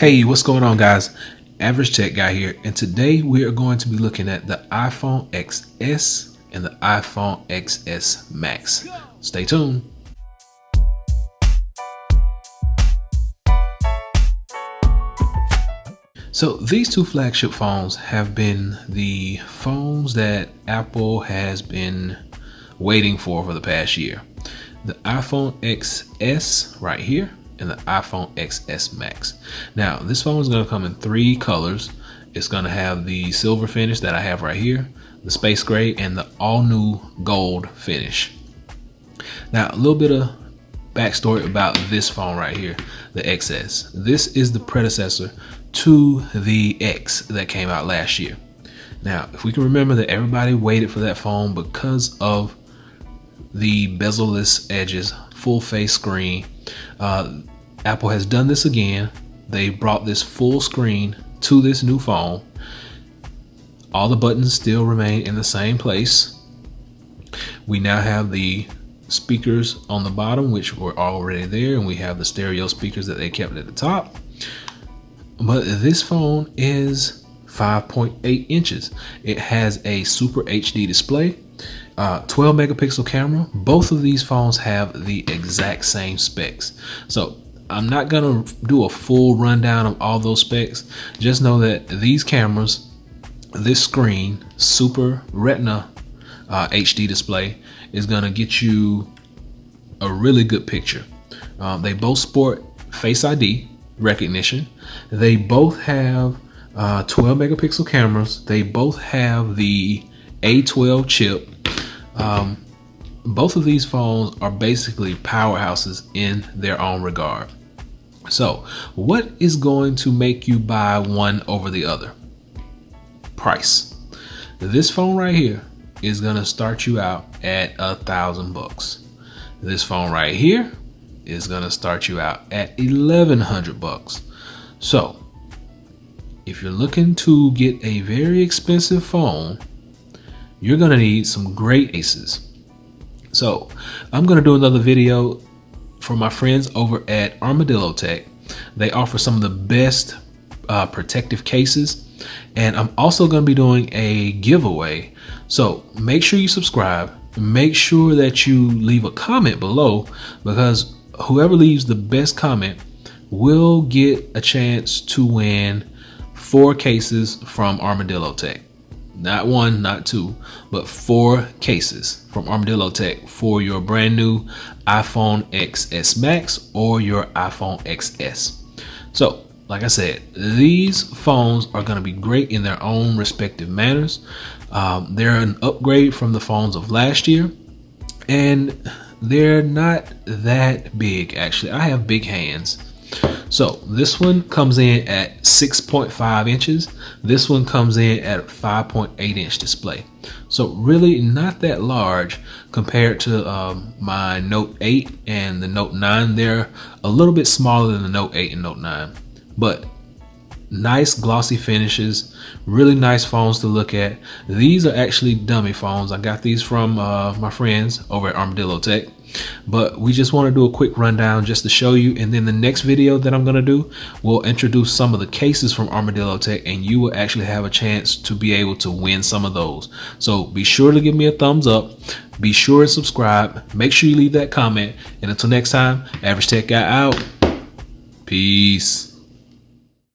Hey, what's going on, guys? Average Tech Guy here, and today we are going to be looking at the iPhone XS and the iPhone XS Max. Stay tuned. So these two flagship phones have been the phones that Apple has been waiting for the past year. The iPhone XS right here and the iPhone XS Max. Now this phone is going to come in three colors. It's going to have the silver finish that I have right here, the space gray, and the all new gold finish. Now a little bit of backstory about this phone right here, the XS. This is the predecessor to the X that came out last year. Now if we can remember that everybody waited for that phone because of the bezel-less edges, full face screen. Apple has done this again. They brought this full screen to this new phone. All the buttons still remain in the same place. We now have the speakers on the bottom, which were already there, and we have the stereo speakers that they kept at the top. But this phone is 5.8 inches. It has a Super HD display, 12 megapixel camera. Both of these phones have the exact same specs. So I'm not gonna do a full rundown of all those specs. Just know that these cameras, this screen, Super Retina HD display, is gonna get you a really good picture. They both sport Face ID recognition. They both have 12 megapixel cameras. They both have the A12 chip. Both of these phones are basically powerhouses in their own regard. So what is going to make you buy one over the other? Price. This phone right here is going to start you out at $1,000. This phone right here is going to start you out at $1,100. So if you're looking to get a very expensive phone, you're going to need some great aces. So I'm going to do another video for my friends over at Armadillo Tech. They offer some of the best protective cases, and I'm also going to be doing a giveaway. So make sure you subscribe. Make sure that you leave a comment below, because whoever leaves the best comment will get a chance to win 4 cases from Armadillo Tech. Not 1, not 2, but 4 cases from Armadillo Tech for your brand new iPhone XS Max or your iPhone XS. So, like I said, these phones are going to be great in their own respective manners. They're an upgrade from the phones of last year, and they're not that big. Actually, I have big hands. So this one comes in at 6.5 inches. This one comes in at 5.8 inch display. So really not that large compared to my Note 8 and the Note 9. They're a little bit smaller than the Note 8 and Note 9, but nice glossy finishes, really nice phones to look at. These are actually dummy phones. I got these from my friends over at Armadillo Tech, but we just want to do a quick rundown just to show you, and then the next video that I'm going to do will introduce some of the cases from Armadillo Tech, and you will actually have a chance to be able to win some of those. So be sure to give me a thumbs up, be sure to subscribe, make sure you leave that comment, and until next time, Average Tech Guy out. Peace.